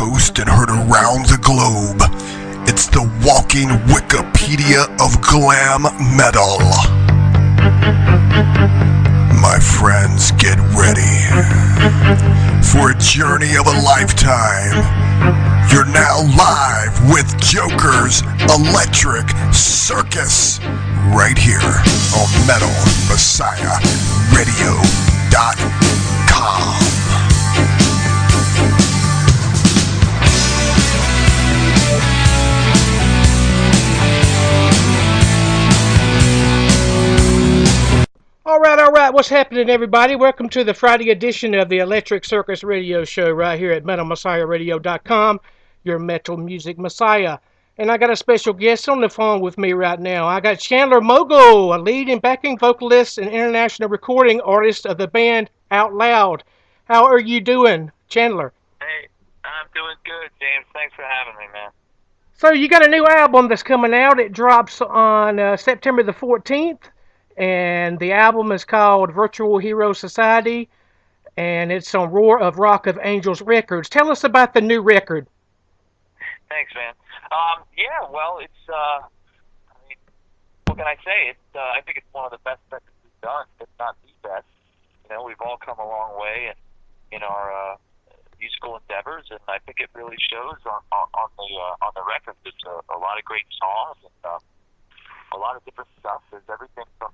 host and heard around the globe. It's the walking Wikipedia of glam metal. My friends, get ready for a journey of a lifetime. You're now live with J0KeR's Electric Circus right here on MetalMessiahRadio.com. All right. What's happening, everybody? Welcome to the Friday edition of the Electric Circus radio show right here at MetalMessiahRadio.com, your metal music messiah. And I got a special guest on the phone with me right now. I got Chandler Mogel, a lead and backing vocalist and international recording artist of the band OUTLOUD. How are you doing, Chandler? Hey, I'm doing good, James. Thanks for having me, man. So you got a new album that's coming out. It drops on September the 14th. And the album is called Virtual Hero Society, and it's on Roar of Rock of Angels Records. Tell us about the new record. Thanks, man. It's, what can I say? I think it's one of the best records we've done, if not the best. You know, we've all come a long way in our musical endeavors, and I think it really shows on the record. There's a lot of great songs and a lot of different stuff. There's everything from,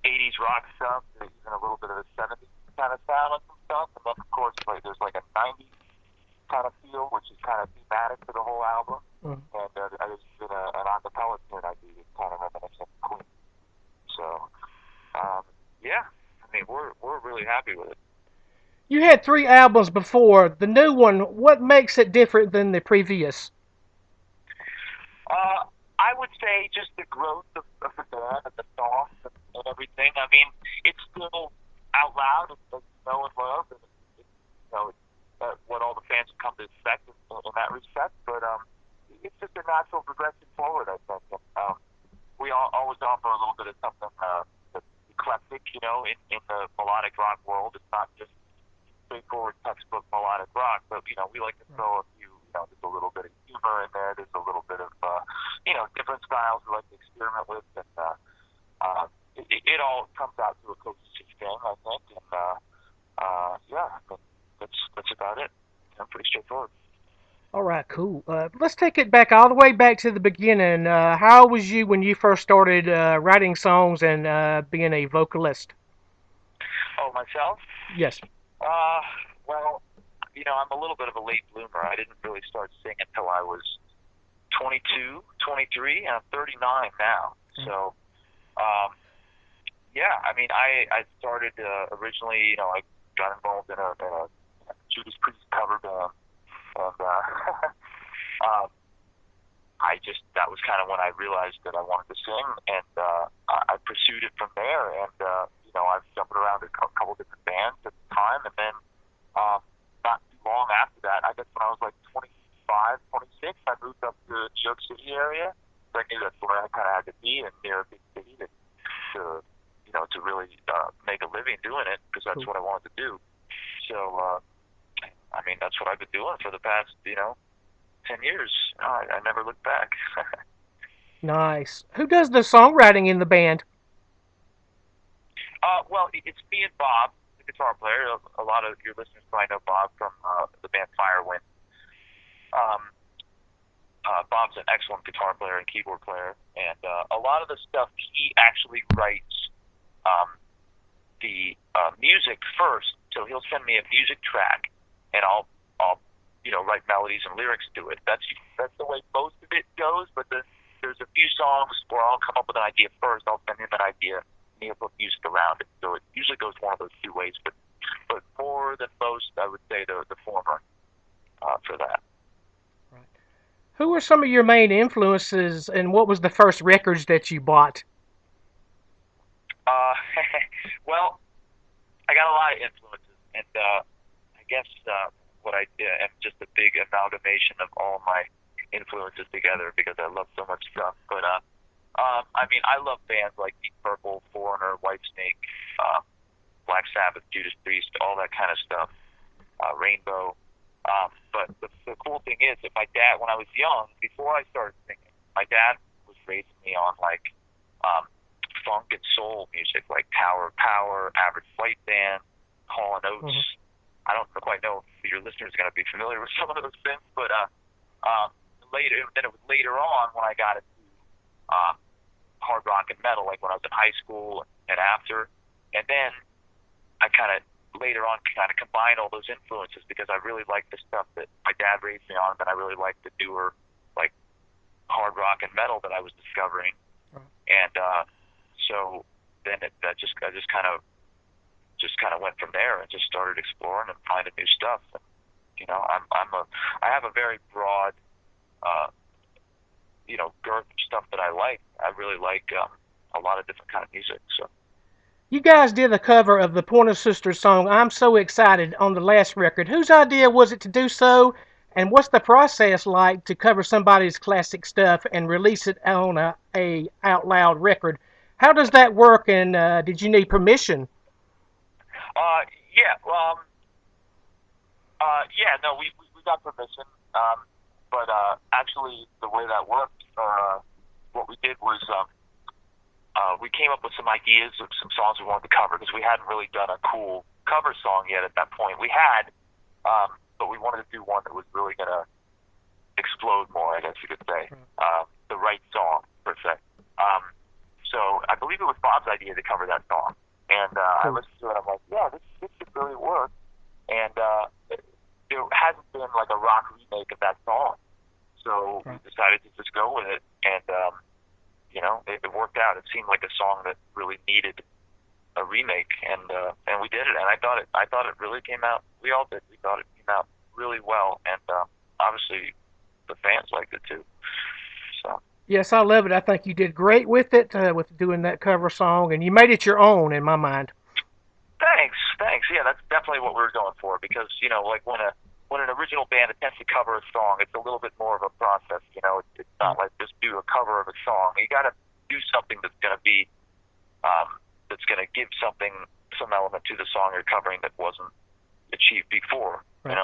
80s rock stuff to even a little bit of a 70s kind of sound and some stuff. And then, of course, there's like a 90s kind of feel, which is kind of thematic for the whole album. And I just did an acapella tune I did, kind of reminiscent of Queen. So, we're really happy with it. You had 3 albums before. The new one, what makes it different than the previous? I would say just the growth of the band and the songs and everything. I mean, it's still out loud, it's and love, and it's what all the fans have come to expect in that respect. But it's just a natural progression forward, I think. And, we always offer a little bit of something that's eclectic, in the melodic rock world. It's not just straightforward textbook melodic rock, but we like to throw a few. There's a little bit of humor in there. There's a little bit of, different styles we like to experiment with. And it all comes out to a cohesive thing, I think. And, that's about it. Pretty straightforward. All right, cool. Let's take it back all the way back to the beginning. How was you when you first started writing songs and being a vocalist? Oh, myself? Yes. Well, I'm a little bit of a late bloomer. I didn't really start singing until I was 22, 23, and I'm 39 now. So, I started originally, I got involved in a Judas Priest cover band. And that was kind of when I realized that I wanted to sing, and I pursued it from there. And, I've jumped around a couple different bands at the time, and then not too long after that, I guess when I was like 25, 26, I moved up to the New York City area. So I knew that's where I kind of had to be, and near a big city to really make a living doing it, because that's what I wanted to do. So, that's what I've been doing for the past, 10 years. I never looked back. Nice. Who does the songwriting in the band? It's me and Bob, the guitar player. A lot of your listeners probably know Bob from the band Firewind. Bob's an excellent guitar player and keyboard player, and a lot of the stuff he actually writes the music first. So he'll send me a music track, and I'll write melodies and lyrics to it. That's the way most of it goes. But there's a few songs where I'll come up with an idea first. I'll send him an idea, and he'll put music around it. So it usually goes one of those two ways. But more than most, I would say the former for that. Right. Who were some of your main influences, and what was the first records that you bought? Well, I got a lot of influences, and I guess what I am just a big amalgamation of all my influences together, because I love so much stuff. But I love bands like Deep Purple, Foreigner, Whitesnake, Black Sabbath, Judas Priest, all that kind of stuff. Rainbow. But the cool thing is that my dad, when I was young, before I started singing, my dad was raising me on like funk and soul music, like Tower of Power, Average Flight Band, Hall and Oates. Mm-hmm. I don't quite know if your listeners are going to be familiar with some of those things, but then it was later on when I got into hard rock and metal, like when I was in high school and after, and then I later on combined all those influences because I really liked the stuff that my dad raised me on, but I really liked the newer, like, hard rock and metal that I was discovering. And so then I just kind of went from there and just started exploring and finding new stuff. And, I have a very broad, girth of stuff that I like. I really like a lot of different kind of music. So. You guys did a cover of the Pointer Sisters song, I'm So Excited, on the last record. Whose idea was it to do so, and what's the process like to cover somebody's classic stuff and release it on a Out Loud record? How does that work, and did you need permission? We got permission, but actually the way that worked, what we did was we came up with some ideas of some songs we wanted to cover because we hadn't really done a cool cover song yet at that point. We had, but we wanted to do one that was really going to explode more, I guess you could say. The right song, per se. So I believe it was Bob's idea to cover that song. And I listened to it, I'm like, yeah, this could really work. And there hasn't been like a rock remake of that song. So we decided to just go with it. And, it worked out. It seemed like a song that really needed a remake, and we did it. And I thought it really came out. We all did. We thought it came out really well, and obviously the fans liked it too. So. Yes, I love it. I think you did great with it, with doing that cover song, and you made it your own in my mind. Thanks. Yeah, that's definitely what we were going for because like when an original band attempts to cover a song, it's a little bit more of a process. It's not like just do a cover of a song. You got to do something that's going to be, that's going to give some element to the song you're covering that wasn't achieved before. Right.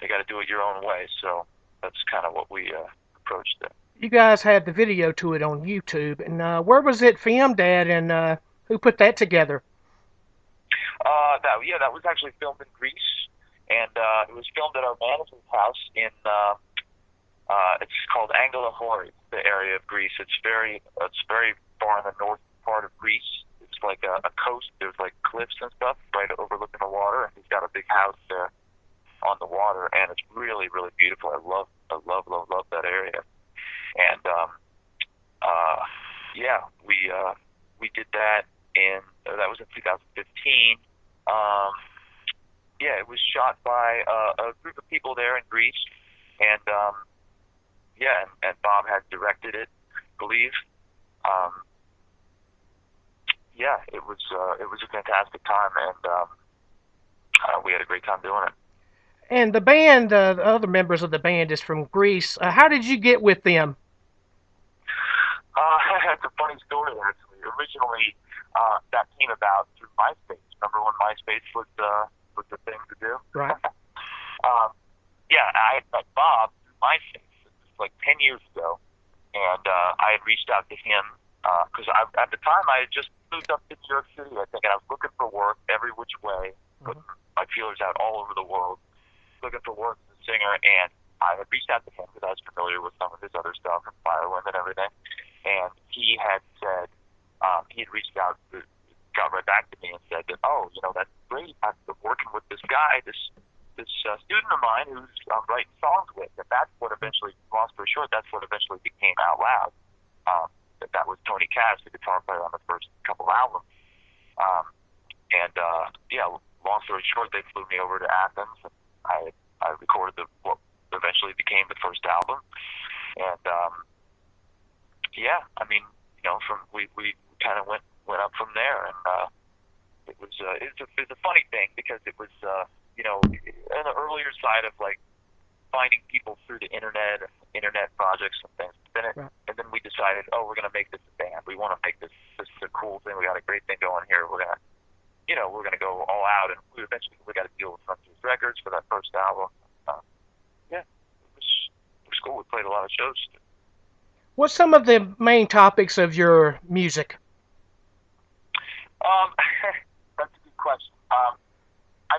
You got to do it your own way. So that's kind of what we approached it. You guys had the video to it on YouTube, and where was it filmed at, and who put that together? That was actually filmed in Greece, and it was filmed at our manager's house in it's called Angelahori, the area of Greece. It's very far in the north part of Greece. It's like a coast. There's like cliffs and stuff right overlooking the water, and he's got a big house there on the water, and it's really, really beautiful. I love that area. And we did that that was in 2015. It was shot by a group of people there in Greece, and and Bob had directed it, I believe. It was a fantastic time, and we had a great time doing it. And the band, the other members of the band is from Greece. How did you get with them? It's a funny story, actually. Originally, that came about through MySpace. Remember when MySpace was the thing to do? Right. I had met Bob through MySpace. It was like 10 years ago, and I had reached out to him because at the time I had just moved up to New York City, I think, and I was looking for work every which way, putting my feelers out all over the world, looking for work as a singer, and I had reached out to him because I was familiar with some of his other stuff and Firewind and everything, and he had said, he had reached out, got right back to me and said that, that's great, I've been working with this guy, this student of mine who's writing songs with, and that's what eventually, long story short, that's what eventually became Out Loud. That was Tony Katz, the guitar player on the first couple albums. Long story short, they flew me over to Athens, and I recorded what eventually became the first album. And we kind of went up from there, and it was a funny thing because it was in the earlier side of like finding people through the internet projects and things. And then we decided, we're gonna make this a band. We want to make this a cool thing. We got a great thing going here. We're gonna go all out, and we got to deal with Circus Records for that first album. cool. We played a lot of shows. What's some of the main topics of your music? That's a good question. I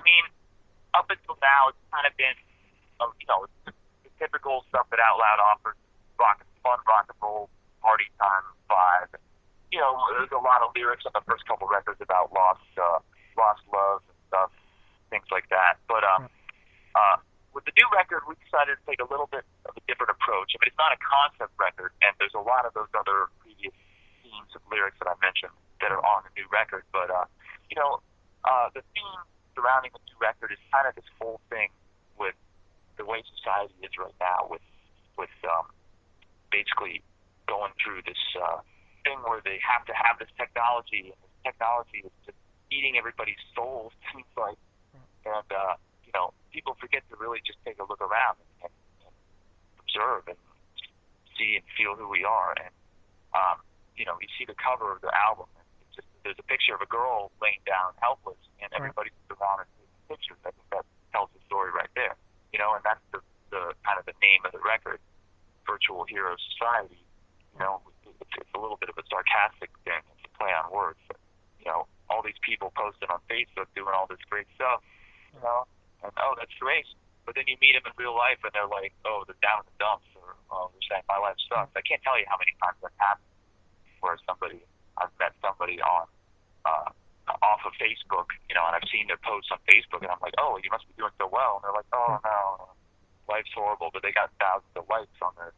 mean, up until now, it's kind of been, the typical stuff that Out Loud offers: fun rock and roll, party time vibe. There's a lot of lyrics on the first couple records about lost love and stuff, things like that. But with the new record, we decided to take a little bit of a different approach. I mean, it's not a concept record, and there's a lot of those other previous themes of lyrics that I mentioned that are on the new record. But the theme surrounding the new record is kind of this whole thing with the way society is right now, with basically going through this thing where they have to have this technology, and this technology is just eating everybody's souls, seems like, and people forget to really just take a look around and observe and see and feel who we are. And you see the cover of the album, and there's a picture of a girl laying down helpless, and everybody's around and taking pictures. I think that tells the story right there. And that's the kind of the name of the record, Virtual Hero Society. It's a little bit of a sarcastic thing. It's a play on words. But, all these people posting on Facebook doing all this great stuff, and that's great. But then you meet them in real life, and they're like, oh, they're down in the dumps, or they're saying my life sucks. I can't tell you how many times that happened, where I've met somebody on off of Facebook, and I've seen their posts on Facebook, and I'm like, oh, you must be doing so well, and they're like, oh no, life's horrible, but they got thousands of likes on their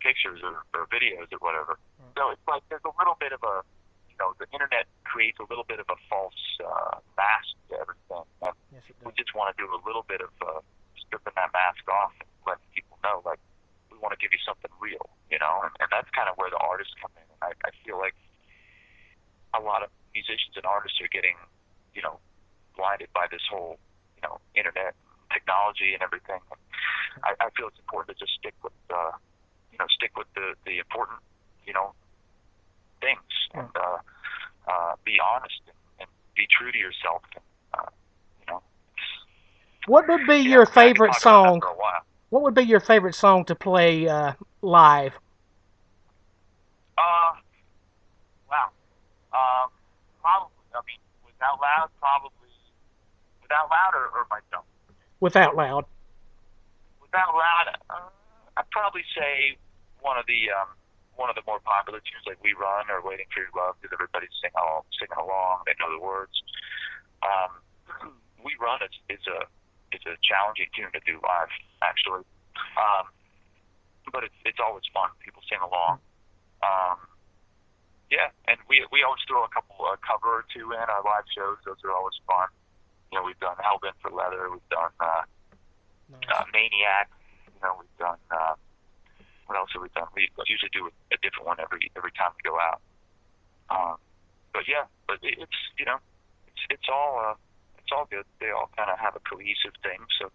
pictures or videos or whatever. So it's like there's a little bit of a, the internet creates a little bit of a false mask to everything, and we just want to do a little bit of stripping that mask off and letting people know, like, we want to give you something real, and that's kind of where the artists come in. And I feel like a lot of musicians and artists are getting, blinded by this whole, internet technology and everything. I feel it's important to just stick with the important, things, and be honest and be true to yourself. And, what would be your favorite song? What would be your favorite song to play live? Wow. Probably. I mean, with Out Loud, probably. With Out Loud or myself? With Out Loud. With Out Loud, I'd probably say one of the more popular tunes, like "We Run" or "Waiting for Your Love," because everybody's singing along. They know the words. "We Run" is a challenging tune to do live, actually, but it's always fun. People sing along. Yeah, and we always throw a cover or two in our live shows. Those are always fun. We've done "Hellbent for Leather." We've done "Maniac." We've done. What else have we done? We usually do a different one every time we go out. But it's all good. They all kind of have a cohesive thing, so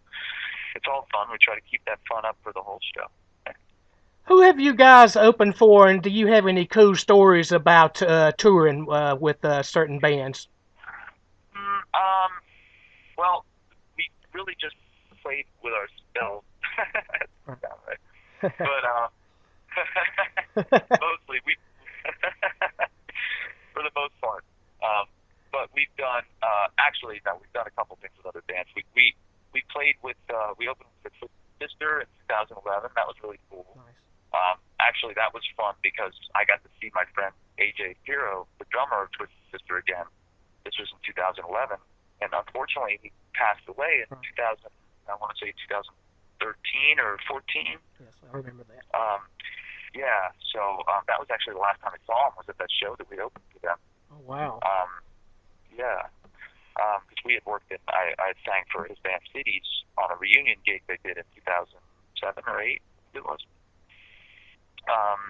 it's all fun. We try to keep that fun up for the whole show. Who have you guys opened for, and do you have any cool stories about touring with certain bands? Well, we really just played with ourselves. Right. But mostly we, for the most part. But we've done we've done a couple things with other bands. We played with we opened with Sister in 2011. That was really cool. Nice. Actually, that was fun because I got to see my friend J0KeR's, the drummer of Twisted Sister, again. This was in 2011, and unfortunately, he passed away in 2000. I want to say 2013 or 14. Yes, I remember that. Yeah, so that was actually the last time I saw him, was at that show that we opened for them. Oh, wow. Yeah, because we had worked in, I had sang for his band Cities on a reunion gig they did in 2007 or 8, it was.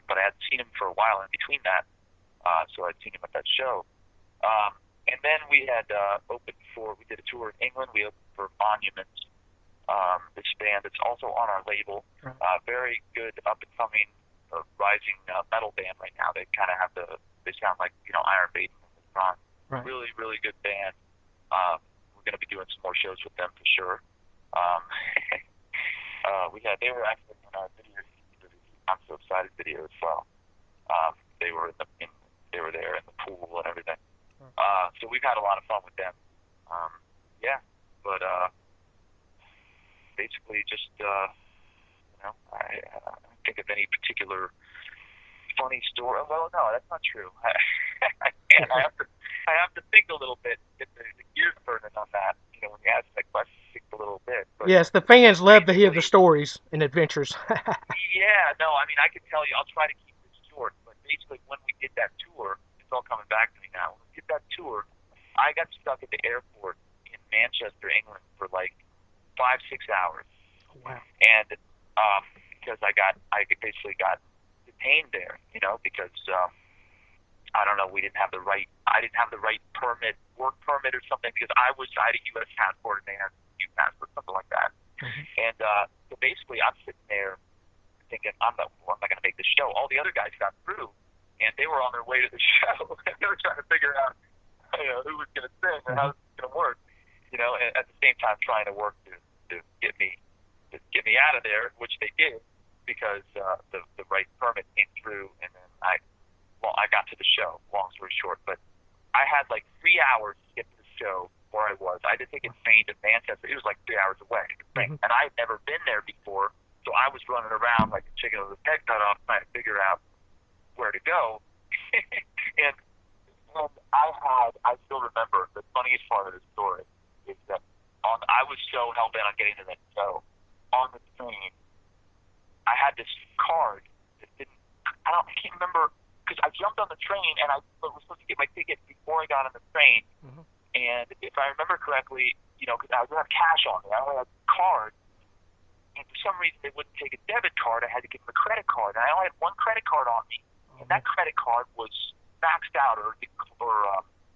But I hadn't seen him for a while in between that, so I'd seen him at that show. And then we had we did a tour in England. We opened for Monuments, this band that's also on our label. Very good up-and-coming, rising metal band right now. They kind of have they sound like, Iron Maiden. Right. Really, really good band. We're going to be doing some more shows with them for sure. They were actually in our video. I'm so excited video as well. They were they were there in the pool and everything. So we've had a lot of fun with them. Yeah, but basically just I don't think of any particular funny story. Well, no, that's not true. I have to think a little bit, get the gears turning on that. When you ask that question, think a little bit. But yes, the fans love to hear the stories and adventures. Yeah, no, I mean, I can tell you, I'll try to keep this short, but basically when we did that tour, it's all coming back to me now. When we did that tour, I got stuck at the airport in Manchester, England for like 5-6 hours. Wow. And because I basically got detained there, because I don't know, I didn't have the right permit, work permit or something, because I had a U.S. passport and they had a EU passport, something like that. Mm-hmm. And so basically I'm sitting there thinking, I'm not going to make the show. All the other guys got through, and they were on their way to the show. And they were trying to figure out who was going to sing and how it was going to work, and at the same time trying to work to get me out of there, which they did, because the right permit came through, and then I got to the show, long story short. But I had like 3 hours to get to the show where I was. I had to take a train to Manchester. It was like 3 hours away. Mm-hmm. And I had never been there before, so I was running around like a chicken with his head cut off, trying to figure out where to go. And I still remember the funniest part of the story is that I was so hell-bent on getting to that show. On the train, I had this card that I can't remember, because I jumped on the train and I was supposed to get my ticket before I got on the train. Mm-hmm. And if I remember correctly, because I didn't have cash on me, I only had a card. And for some reason, they wouldn't take a debit card. I had to give them a credit card. And I only had one credit card on me. And that credit card was maxed out or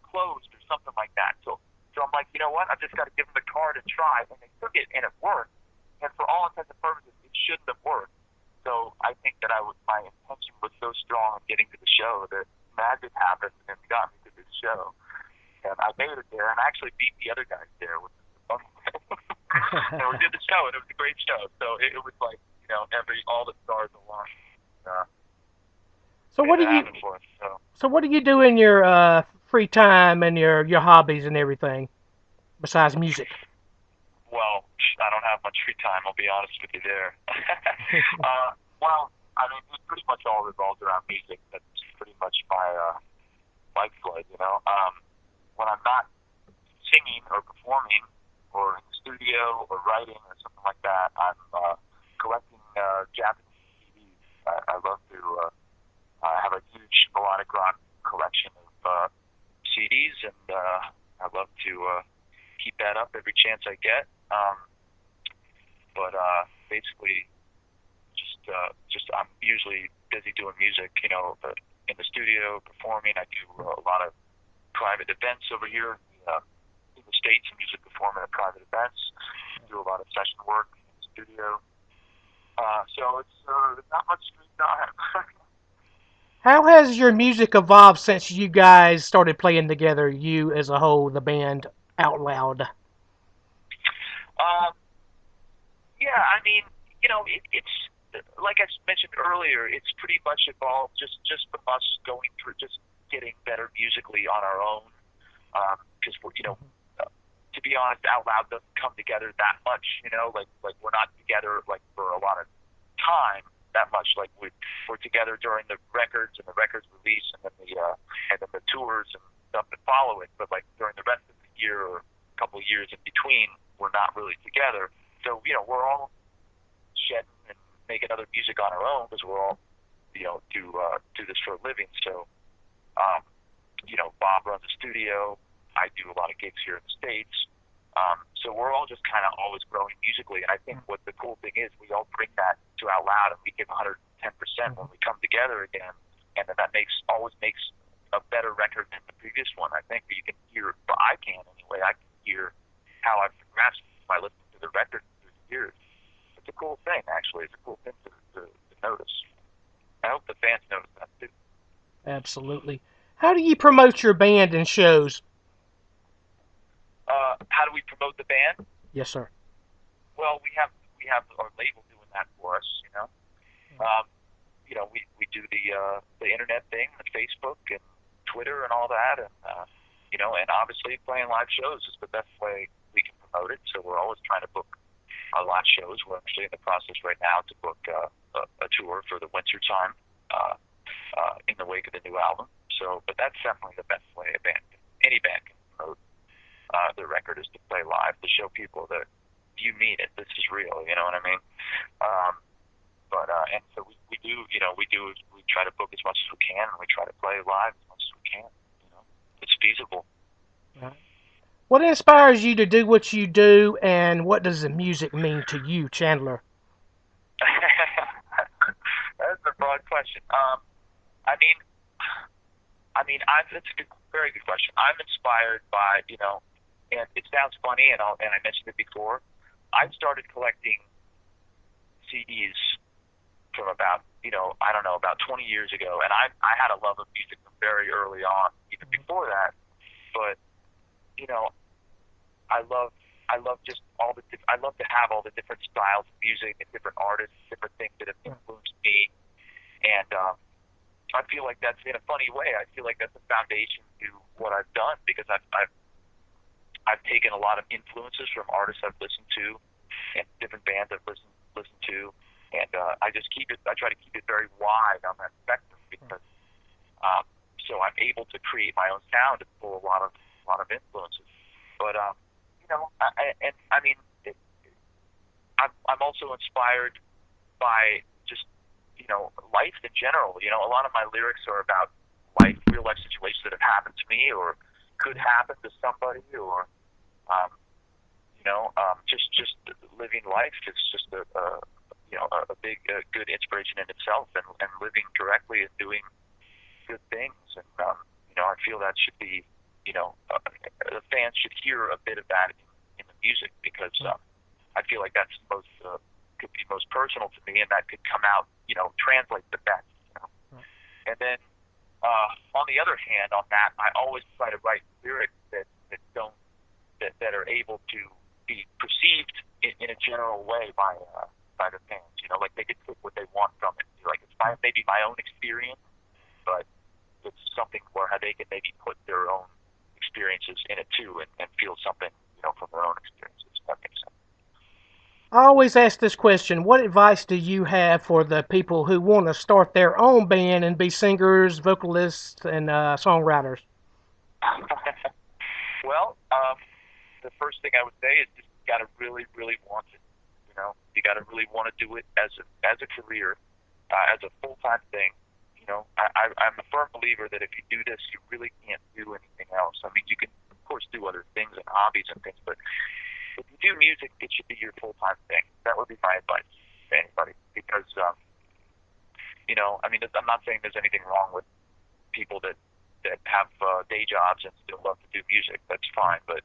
closed or something like that. So I'm like, you know what? I've just got to give them the card and try. And they took it, and it worked. And for all intents and purposes, it shouldn't have worked. So I think that my intention was so strong in getting to the show that magic happened and got me to this show. And I made it there, and I actually beat the other guys there, which is the funny thing. And we did the show, and it was a great show. So it was like, all the stars aligned. So what do you do in your free time and your hobbies and everything besides music? Well, I don't have much free time, I'll be honest with you there. Well, I mean, it pretty much all revolves around music. That's pretty much my lifeblood, When I'm not singing or performing or in the studio or writing or something like that, I'm collecting Japanese CDs. I love to have a huge melodic rock collection of CDs, and I love to keep that up every chance I get. But basically, just I'm usually busy doing music, in the studio, performing. I do a lot of private events over here in the States. I'm usually performing at private events. Do a lot of session work in the studio. So it's not much free time. How has your music evolved since you guys started playing together, you as a whole, the band OUTLOUD? Yeah, I mean, it's like I mentioned earlier, it's pretty much evolved just from us going through, just getting better musically on our own. Because to be honest, OUTLOUD doesn't come together that much. Like we're not together like for a lot of time that much. Like we're together during the records and the records release, and then the tours and stuff that follow it. But like during the rest of the year or a couple of years in between, we're not really together. So we're all shedding and making other music on our own because we're all do this for a living. So Bob runs a studio. I do a lot of gigs here in the States. So we're all just kind of always growing musically. And I think what the cool thing is, we all bring that to OUTLOUD, and we give 110% when we come together again. And that always makes a better record than the previous one. I think you can hear, but I can anyway. I can hear how I've progressed by listening to the record through the years. It's a cool thing, actually. It's a cool thing to notice. I hope the fans notice that too. Absolutely. How do you promote your band and shows? How do we promote the band? Yes, sir. Well, we have lucky to have our label doing that for us. We do the internet thing, the Facebook and Twitter and all that, and and obviously playing live shows is the best way we can promote it. So we're always trying to book our live shows. We're actually in the process right now to book a tour for the winter time in the wake of the new album. So, but that's definitely the best way any band can promote their record, is to play live, to show people that you mean it. This is real. You know what I mean? And so we do. We try to book as much as we can, and we try to play live as much as we can. It's feasible. What inspires you to do what you do, and what does the music mean to you, Chandler? That's a broad question. It's a very good question. I'm inspired by, and it sounds funny, and I mentioned it before. I started collecting CDs from about 20 years ago, and I had a love of music from very early on, even before that. But I love just I love to have all the different styles of music and different artists, different things that have influenced me, and I feel like that's, in a funny way, I feel like that's a foundation to what I've done, because I've taken a lot of influences from artists I've listened to and different bands I've listened to, and I try to keep it very wide on that spectrum, because so I'm able to create my own sound and pull a lot of influences. But I'm also inspired by just life in general. A lot of my lyrics are about real life situations that have happened to me or could happen to somebody, or just living life. It's just a big good inspiration in itself, and living correctly and doing good things. And I feel that should be, the fans should hear a bit of that in the music, because I feel like that's could be most personal to me, and that could come out, translate the best. And then on the other hand, on that, I always try to write lyrics that are able to be perceived in a general way by the fans. Like they could take what they want from it. Like it's maybe my own experience, but it's something where they can maybe put their own experiences in it too, and feel something, from their own experiences. If that makes sense. I always ask this question: what advice do you have for the people who want to start their own band and be singers, vocalists, and songwriters? Well, the first thing I would say is just you got to really, really want it. You got to really want to do it as a career, as a full-time thing. I'm a firm believer that if you do this, you really can't do anything else. I mean, you can, of course, do other things and hobbies and things, but if you do music, it should be your full-time thing. That would be my advice to anybody, because, I'm not saying there's anything wrong with people that have day jobs and still love to do music. That's fine, but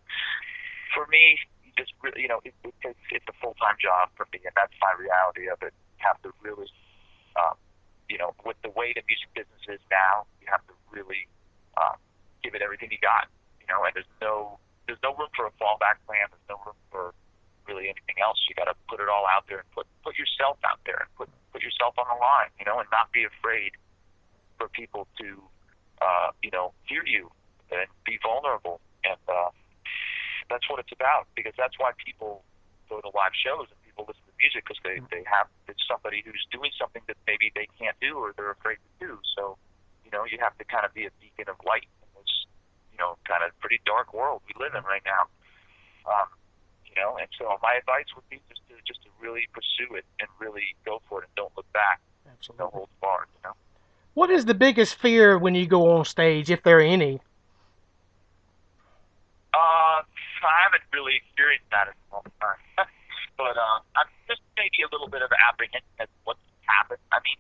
for me, just really, it's a full-time job for me, and that's my reality of it. You have to really, with the way the music business is now, you have to really give it everything you got, and there's no room for a fallback plan. There's no room for really anything else. You got to put it all out there and put yourself out there and put yourself on the line, and not be afraid for people to, hear you and be vulnerable. And that's what it's about, because that's why people go to live shows and people listen to music, because it's somebody who's doing something that maybe they can't do or they're afraid to do. So, you have to kind of be a beacon of light in this, kind of pretty dark world we live in right now. And so my advice would be just to really pursue it and really go for it and don't look back. Absolutely. Don't hold barred, What is the biggest fear when you go on stage, if there are any? I haven't really experienced that in a long time. But I'm just maybe a little bit of apprehension at what's happened. I mean,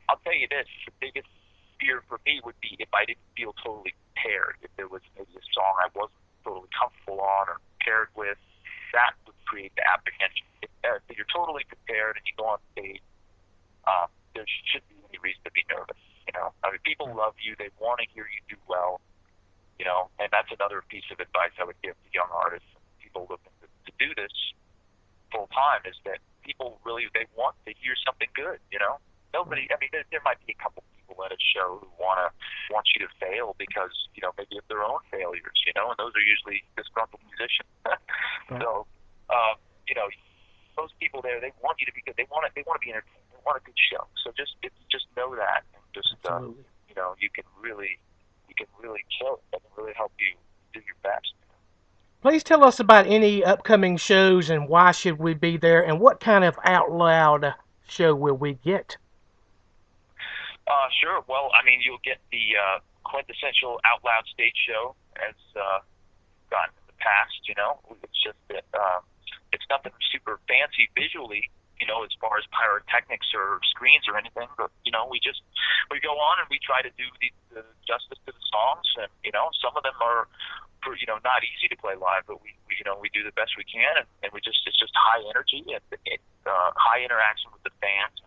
I'll tell you this, the biggest fear for me would be if I didn't feel totally prepared, if there was maybe a song I wasn't totally comfortable on or prepared with, that would create the apprehension. If you're totally prepared and you go on stage, there shouldn't be any reason to be nervous. I mean, people love you, they want to hear you do well, and that's another piece of advice I would give to young artists and people looking to do this full time, is that people really, they want to hear something good, you know? Nobody, I mean, there might be a couple people at a show who want you to fail because, you know, maybe of their own failures, you know, and those are usually disgruntled musicians. So, you know, most people there, they want you to be good. They want to be entertained. They want a good show. So just know that, and just you know, you can really kill it. That can really help you do your best. Please tell us about any upcoming shows and why should we be there, and what kind of Out Loud show will we get? Sure. Well, I mean, you'll get the quintessential Out Loud stage show as gotten in the past. You know, it's just that it's nothing super fancy visually, you know, as far as pyrotechnics or screens or anything. But you know, we go on and we try to do the justice to the songs, and you know, some of them are, you know, not easy to play live, but we you know, we do the best we can, and it's just high energy and high interaction with the fans.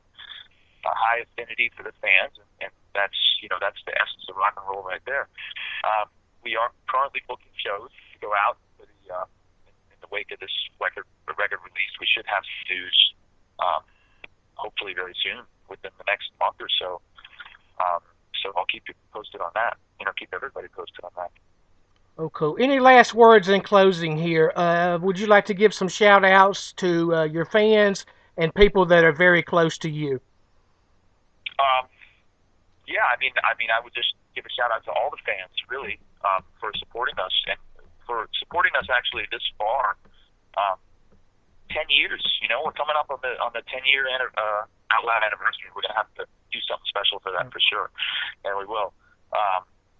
A high affinity for the fans, and that's, you know, that's the essence of rock and roll right there. We are currently booking shows to go out for in the wake of this record release. We should have some news, hopefully very soon, within the next month or so. So I'll keep you posted on that. You know, keep everybody posted on that. Oh, cool. Any last words in closing here? Would you like to give some shout outs to your fans and people that are very close to you? Yeah, I mean, I would just give a shout out to all the fans, really, for supporting us and for supporting us actually this far. 10 years, you know, we're coming up on the 10-year Out Loud anniversary. We're gonna have to do something special for that for sure, and we will.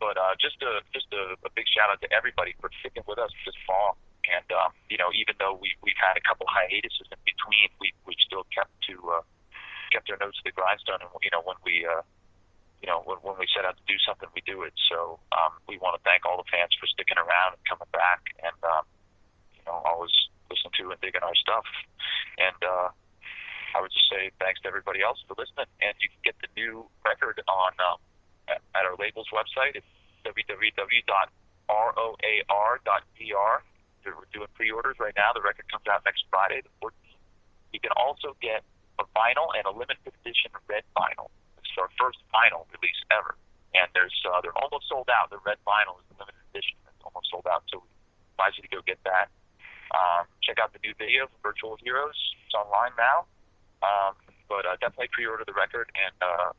But just a big shout out to everybody for sticking with us this fall. And you know, even though we've had a couple hiatuses in between, we still kept our nose to the grindstone, and you know, when we set out to do something, we do it. So we want to thank all the fans for sticking around and coming back, and you know, always listening to and digging our stuff. And I would just say thanks to everybody else for listening. And you can get the new record on at our label's website. It's www.roar.dr. We're doing pre-orders right now. The record comes out next Friday, the 14th. You can also get a vinyl and a limited edition red vinyl. It's our first vinyl release ever, and they're almost sold out. The red vinyl is the limited edition. It's almost sold out, so we advise you to go get that. Check out the new video for J0KeR's. It's online now, but definitely pre-order the record, and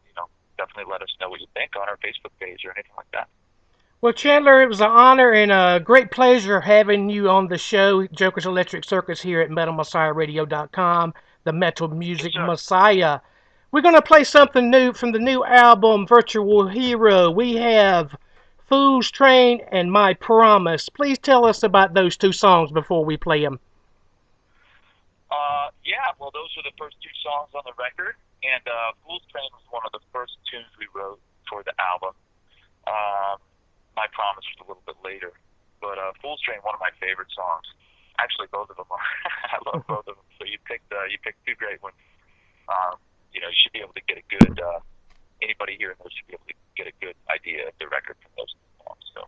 you know, definitely let us know what you think on our Facebook page or anything like that. Well, Chandler, it was an honor and a great pleasure having you on the show, Joker's Electric Circus, here at MetalMessiahRadio.com, the Metal Music Messiah. We're going to play something new from the new album, Virtual Hero. We have Fool's Train and My Promise. Please tell us about those two songs before we play them. Yeah, well, those are the first two songs on the record, and Fool's Train was one of the first tunes we wrote for the album. My Promise was a little bit later, but Fool's Train, one of my favorite songs. Actually, both of them are. I love both of them. So you picked two great ones. You know, you should be able to get a good, anybody hearing those should be able to get a good idea of the record from those songs. So,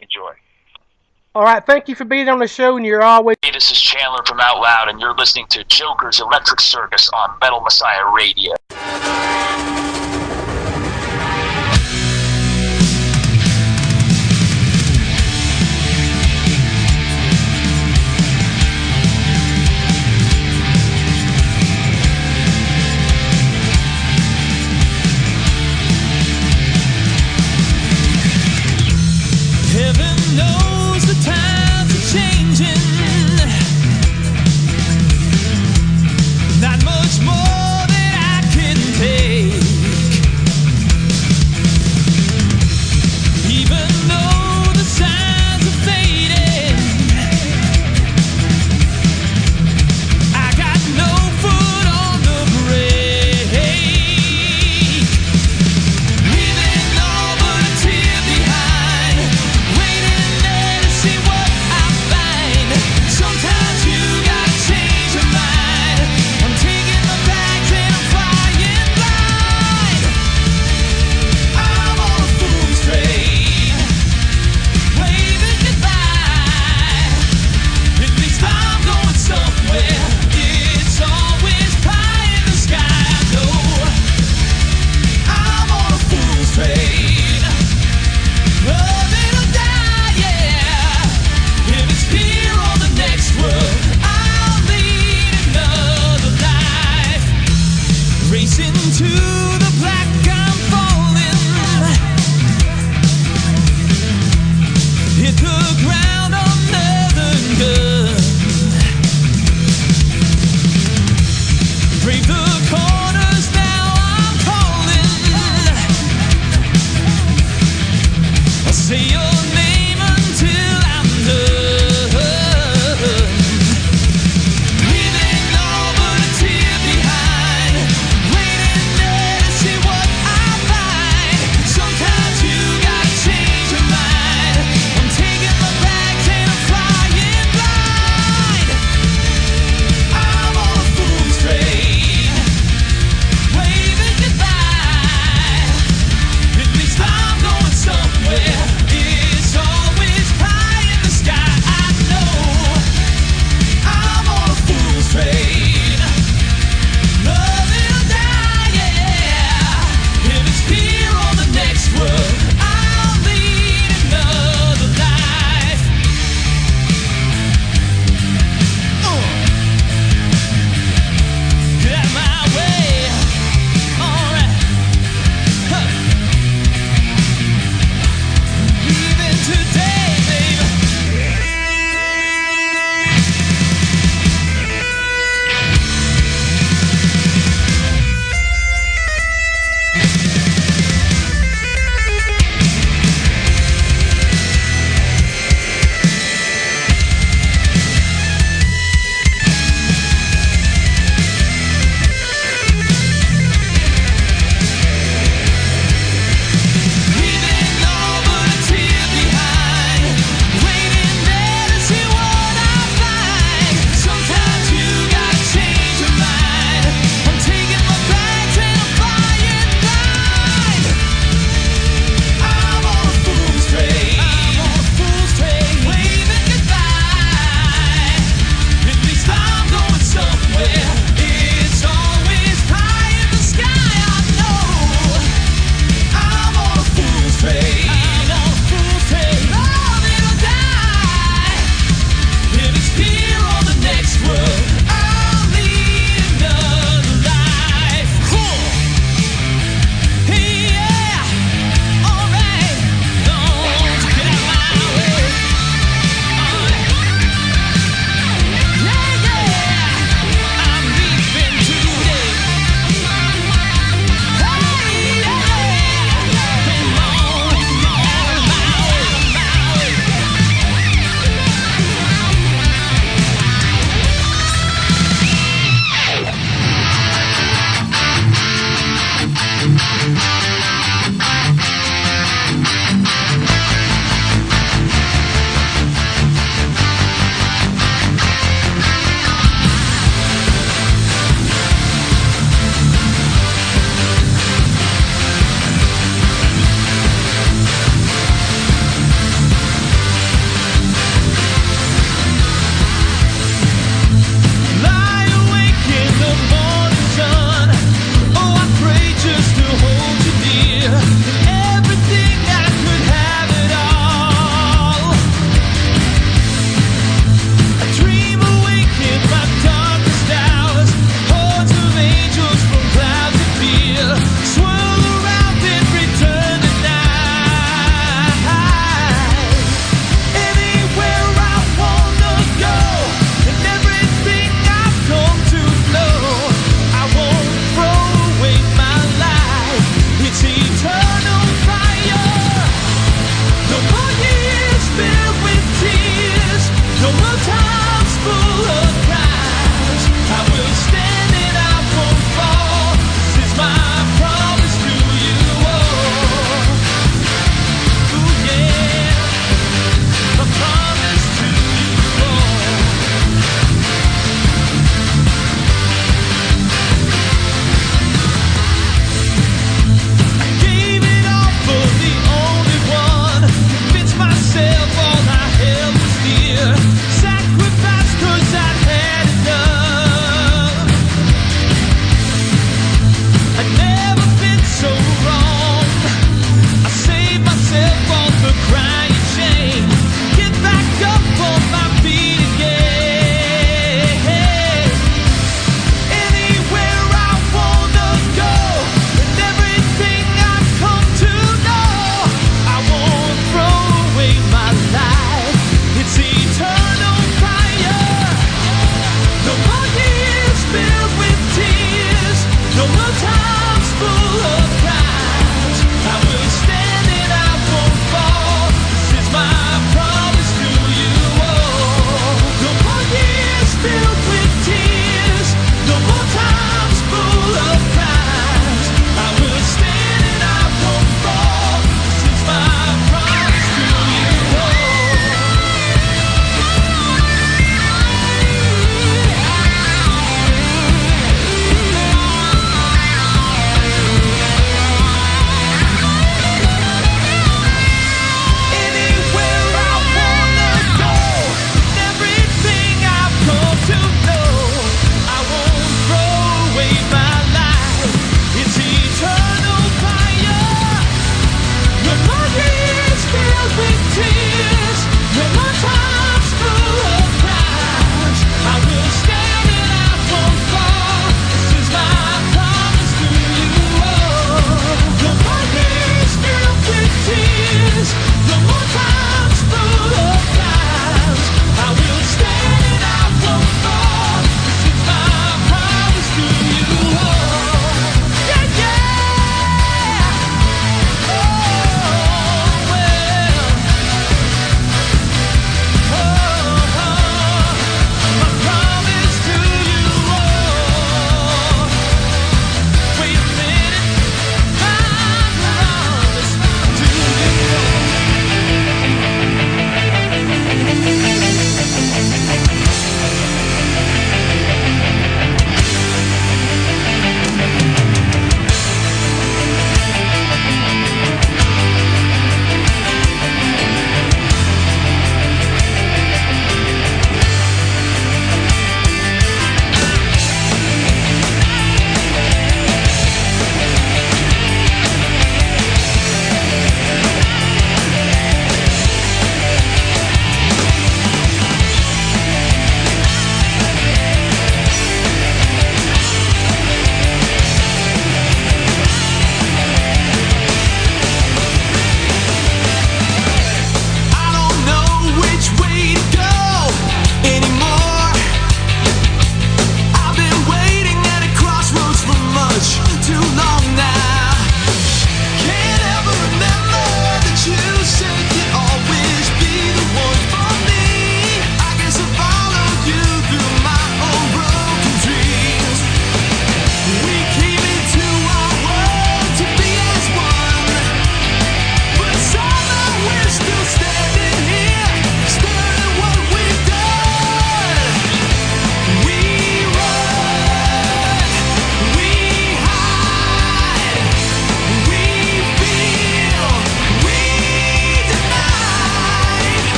enjoy. All right, thank you for being on the show, and you're always... Hey, this is Chandler from Out Loud, and you're listening to Joker's Electric Circus on Metal Messiah Radio. Not much more that I can take.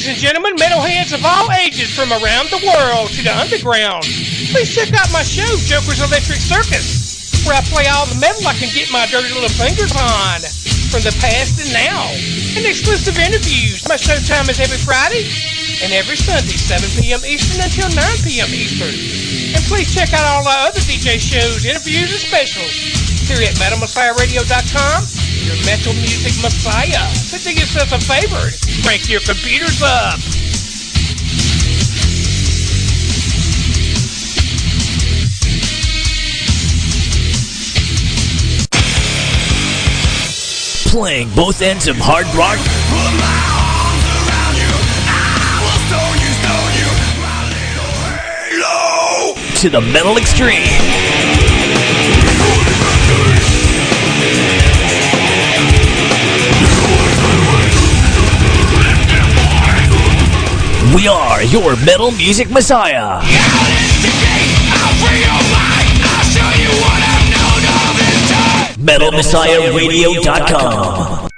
Ladies and gentlemen, metalheads of all ages from around the world to the underground, please check out my show, Joker's Electric Circus, where I play all the metal I can get my dirty little fingers on, from the past and now, and exclusive interviews. My show time is every Friday and every Sunday, 7 p.m. Eastern until 9 p.m. Eastern. And please check out all our other DJ shows, interviews, and specials here at MetalMessiahRadio.com, your metal music messiah. So do yourself a favor and crank your computers up. Playing both ends of hard rock. Put my arms around you. I will stone you, my little halo. To the metal extreme. We are your metal music messiah. MetalMessiahRadio.com.